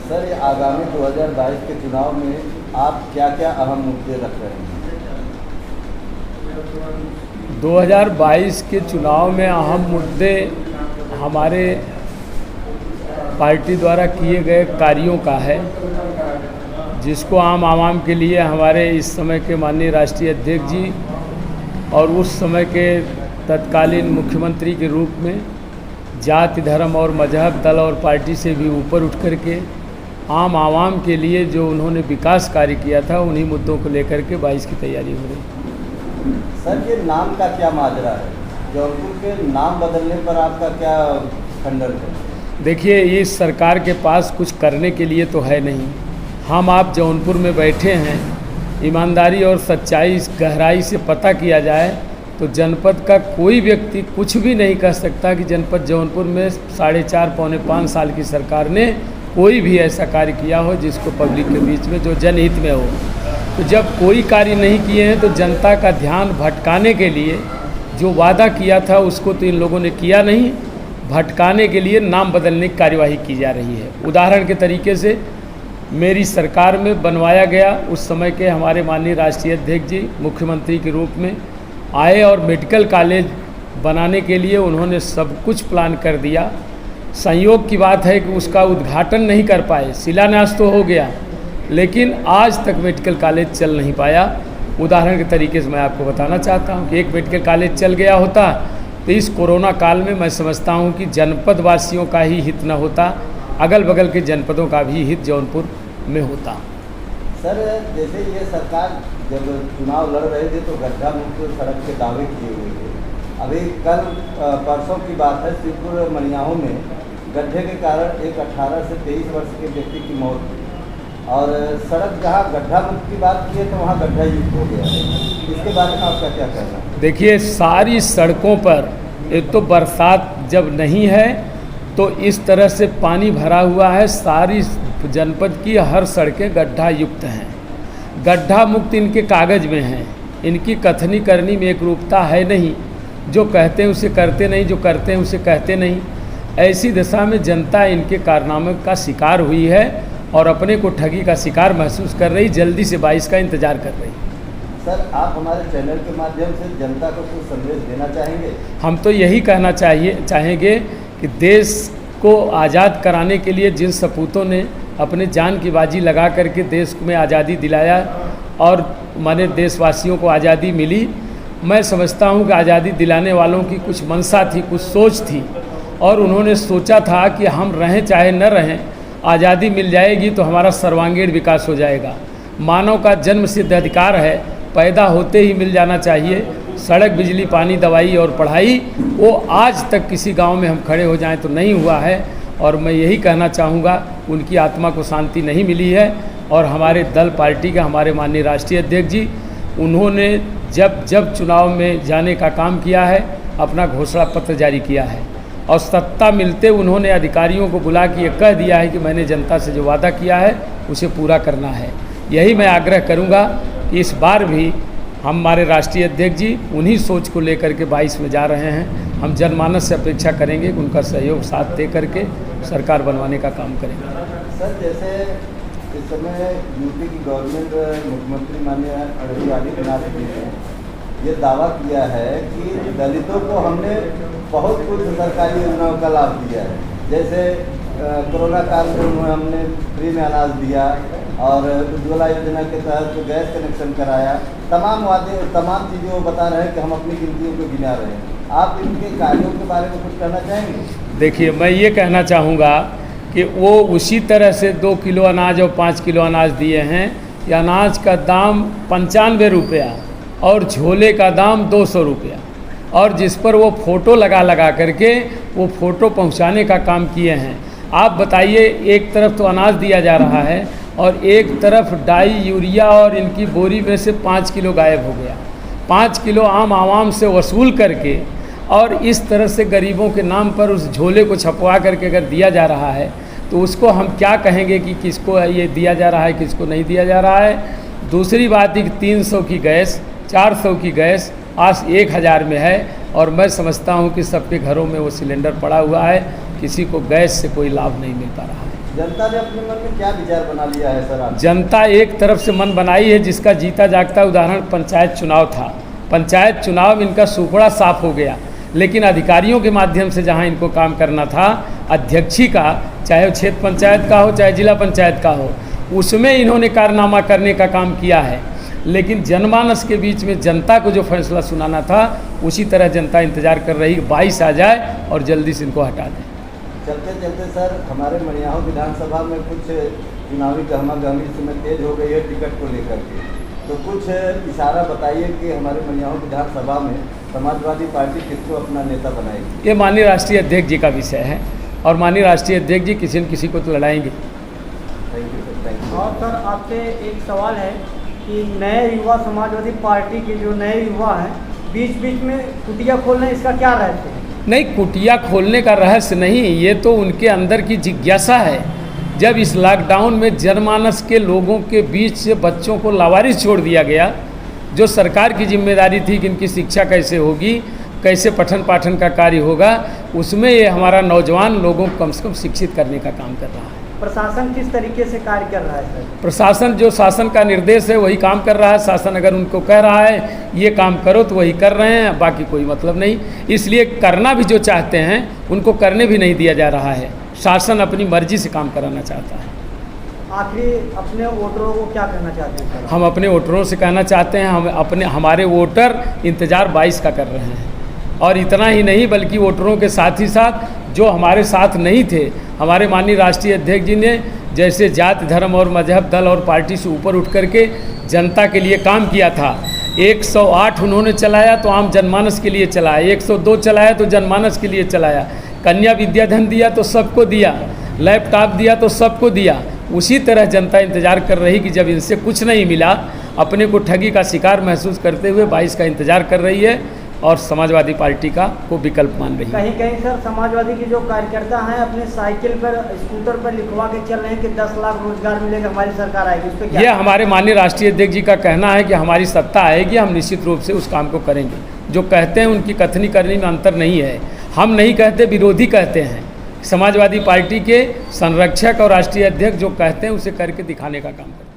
Sir, ये आगामी 2022 के चुनाव में आप क्या क्या अहम मुद्दे रख रहे हैं? 2022 के चुनाव में अहम मुद्दे हमारे पार्टी द्वारा किए गए कार्यों का है, जिसको आम आवाम के लिए हमारे इस समय के माननीय राष्ट्रीय अध्यक्ष जी और उस समय के तत्कालीन मुख्यमंत्री के रूप में जाति धर्म और मजहब दल और पार्टी से भी ऊपर उठ कर के आम आवाम के लिए जो उन्होंने विकास कार्य किया था, उन्हीं मुद्दों को लेकर के 22 की तैयारी हो रही है। सर, ये नाम का क्या माजरा है? जौनपुर के नाम बदलने पर आपका क्या खंडन है? देखिए, इस सरकार के पास कुछ करने के लिए तो है नहीं। हम आप जौनपुर में बैठे हैं, ईमानदारी और सच्चाई गहराई से पता किया जाए तो जनपद का कोई व्यक्ति कुछ भी नहीं कह सकता कि जनपद जौनपुर में 4.5 पौने 5 साल की सरकार ने कोई भी ऐसा कार्य किया हो जिसको पब्लिक के बीच में जो जनहित में हो। तो जब कोई कार्य नहीं किए हैं तो जनता का ध्यान भटकाने के लिए जो वादा किया था उसको तो इन लोगों ने किया नहीं, भटकाने के लिए नाम बदलने की कार्यवाही की जा रही है। उदाहरण के तरीके से मेरी सरकार में बनवाया गया, उस समय के हमारे माननीय राष्ट्रीय अध्यक्ष जी मुख्यमंत्री के रूप में आए और मेडिकल कॉलेज बनाने के लिए उन्होंने सब कुछ प्लान कर दिया। संयोग की बात है कि उसका उद्घाटन नहीं कर पाए, शिलान्यास तो हो गया लेकिन आज तक मेडिकल कॉलेज चल नहीं पाया। उदाहरण के तरीके से मैं आपको बताना चाहता हूं कि एक मेडिकल कॉलेज चल गया होता तो इस कोरोना काल में मैं समझता हूं कि जनपद वासियों का ही हित न होता, अगल बगल के जनपदों का भी हित जौनपुर में होता। सर, जैसे ये सरकार जब चुनाव लड़ रहे थे तो गड्ढा मुक्त सड़क के दावे किए हुए थे। अभी कल परसों की बात है, शिवपुर मनियाहू में गड्ढे के कारण एक 18 से 23 वर्ष के व्यक्ति की मौत हुई और सड़क जहां गड्ढा मुक्त की बात की है तो वहां गड्ढा युक्त हो गया है। इसके बारे में आपका क्या कहना है? देखिए, सारी सड़कों पर एक तो बरसात जब नहीं है तो इस तरह से पानी भरा हुआ है, सारी जनपद की हर सड़कें गड्ढा युक्त हैं। गड्ढा मुक्त इनके कागज़ में हैं, इनकी कथनी करनी में एक रूपता है नहीं। जो कहते हैं उसे करते नहीं, जो करते हैं उसे कहते नहीं। ऐसी दशा में जनता इनके कारनामे का शिकार हुई है और अपने को ठगी का शिकार महसूस कर रही, जल्दी से 22 का इंतज़ार कर रही। सर, आप हमारे चैनल के माध्यम से जनता को कुछ संदेश देना चाहेंगे? हम तो यही कहना चाहेंगे कि देश को आज़ाद कराने के लिए जिन सपूतों ने अपने जान की बाजी लगा करके देश में आज़ादी दिलाया और माने देशवासियों को आज़ादी मिली, मैं समझता हूं कि आज़ादी दिलाने वालों की कुछ मंशा थी, कुछ सोच थी और उन्होंने सोचा था कि हम रहें चाहे न रहें, आज़ादी मिल जाएगी तो हमारा सर्वांगीण विकास हो जाएगा। मानव का जन्म सिद्ध अधिकार है, पैदा होते ही मिल जाना चाहिए। सड़क, बिजली, पानी, दवाई और पढ़ाई, वो आज तक किसी गांव में हम खड़े हो जाएं तो नहीं हुआ है। और मैं यही कहना चाहूँगा, उनकी आत्मा को शांति नहीं मिली है और हमारे दल पार्टी का हमारे माननीय राष्ट्रीय अध्यक्ष जी, उन्होंने जब चुनाव में जाने का काम किया है, अपना घोषणा पत्र जारी किया है और सत्ता मिलते उन्होंने अधिकारियों को बुला के ये कह दिया है कि मैंने जनता से जो वादा किया है उसे पूरा करना है। यही मैं आग्रह करूँगा कि इस बार भी हमारे राष्ट्रीय अध्यक्ष जी उन्हीं सोच को लेकर के 22 में जा रहे हैं। हम जनमानस से अपेक्षा करेंगे कि उनका सहयोग साथ दे करके सरकार बनवाने का काम करेंगे। सर, जैसे इस समय यूपी की गवर्नमेंट मुख्यमंत्री माननीय योगी आदित्यनाथ जी ने ये दावा किया है कि दलितों को हमने बहुत कुछ सरकारी योजनाओं का लाभ दिया है। जैसे कोरोना काल में हमने फ्री में अनाज दिया और उज्ज्वला योजना के तहत गैस कनेक्शन कराया। तमाम वादे, तमाम चीज़ें वो बता रहे हैं कि हम अपनी गिनतियों को गिना रहे हैं। आप इनके कार्यों के बारे में कुछ कहना चाहेंगे? देखिए, मैं ये कहना चाहूँगा कि वो उसी तरह से 2 किलो अनाज और 5 किलो अनाज दिए हैं कि अनाज का दाम 95 रुपया और झोले का दाम 200 रुपया और जिस पर वो फ़ोटो लगा करके वो फ़ोटो पहुंचाने का काम किए हैं। आप बताइए, एक तरफ तो अनाज दिया जा रहा है और एक तरफ डाई, यूरिया और इनकी बोरी में से 5 किलो गायब हो गया। 5 किलो आम आवाम से वसूल करके और इस तरह से गरीबों के नाम पर उस झोले को छपवा करके अगर दिया जा रहा है तो उसको हम क्या कहेंगे कि किसको ये दिया जा रहा है, किसको नहीं दिया जा रहा है। दूसरी बात है कि 300 की गैस, 400 की गैस आज 1000 में है और मैं समझता हूं कि सबके घरों में वो सिलेंडर पड़ा हुआ है, किसी को गैस से कोई लाभ नहीं मिल पा रहा है। जनता ने अपने मन में क्या विचार बना लिया है सर आप? जनता एक तरफ से मन बनाई है, जिसका जीता जागता उदाहरण पंचायत चुनाव था। पंचायत चुनाव में इनका सुपड़ा साफ हो गया, लेकिन अधिकारियों के माध्यम से जहां इनको काम करना था, अध्यक्षी का, चाहे वो क्षेत्र पंचायत का हो चाहे जिला पंचायत का हो, उसमें इन्होंने कारनामा करने का काम किया है। लेकिन जनमानस के बीच में जनता को जो फैसला सुनाना था, उसी तरह जनता इंतजार कर रही 22 आ जाए और जल्दी से इनको हटा दें। चलते चलते सर, हमारे मनियाहू विधानसभा में कुछ चुनावी गहमा-गहमी इस समय तेज हो गई है टिकट को लेकर के, तो कुछ इशारा बताइए कि हमारे मनियाहू विधानसभा में समाजवादी पार्टी किसको अपना नेता बनाएगी? ये माननीय राष्ट्रीय अध्यक्ष जी का विषय है और माननीय राष्ट्रीय अध्यक्ष जी किसी न किसी को तो लड़ाएंगे। Thank you sir, thank you. और सर आपसे एक सवाल है कि नए युवा समाजवादी पार्टी के जो नए युवा हैं बीच बीच में कुटिया खोलना, इसका क्या रहस्य है? नहीं, कुटिया खोलने का रहस्य नहीं, ये तो उनके अंदर की जिज्ञासा है। जब इस लॉकडाउन में जनमानस के लोगों के बीच से बच्चों को लावारिस छोड़ दिया गया, जो सरकार की जिम्मेदारी थी कि इनकी शिक्षा कैसे होगी, कैसे पठन पाठन का कार्य होगा, उसमें ये हमारा नौजवान लोगों को कम से कम शिक्षित करने का काम कर रहा है। प्रशासन किस तरीके से कार्य कर रहा है सर? प्रशासन जो शासन का निर्देश है वही काम कर रहा है। शासन अगर उनको कह रहा है ये काम करो तो वही कर रहे हैं, बाकी कोई मतलब नहीं। इसलिए करना भी जो चाहते हैं उनको करने भी नहीं दिया जा रहा है। शासन अपनी मर्जी से काम कराना चाहता है। आखिरी अपने वोटरों को क्या कहना चाहते हैं सर? हम अपने वोटरों से कहना चाहते हैं, हमारे वोटर इंतज़ार 22 का कर रहे हैं। और इतना ही नहीं, बल्कि वोटरों के साथ ही साथ जो हमारे साथ नहीं थे, हमारे माननीय राष्ट्रीय अध्यक्ष जी ने जैसे जाति धर्म और मजहब दल और पार्टी से ऊपर उठ करके जनता के लिए काम किया था। 108 उन्होंने चलाया तो आम जनमानस के लिए चलाया, 102 चलाया तो जनमानस के लिए चलाया, कन्या विद्याधन दिया तो सबको दिया, लैपटॉप दिया तो सबको दिया। उसी तरह जनता इंतज़ार कर रही कि जब इनसे कुछ नहीं मिला, अपने को ठगी का शिकार महसूस करते हुए 22 का इंतज़ार कर रही है और समाजवादी पार्टी का को विकल्प मान रही है। कहीं कहीं सर समाजवादी के जो कार्यकर्ता हैं अपने साइकिल पर स्कूटर पर लिखवा के चल रहे हैं कि 10 लाख रोजगार मिलेगा, हमारी सरकार आएगी, उस पर क्या? ये हमारे माननीय राष्ट्रीय अध्यक्ष जी का कहना है कि हमारी सत्ता आएगी, हम निश्चित रूप से उस काम को करेंगे। जो कहते हैं उनकी कथनी करने में अंतर नहीं है। हम नहीं कहते, विरोधी कहते हैं। समाजवादी पार्टी के संरक्षक और राष्ट्रीय अध्यक्ष जो कहते हैं उसे करके दिखाने का काम करते हैं।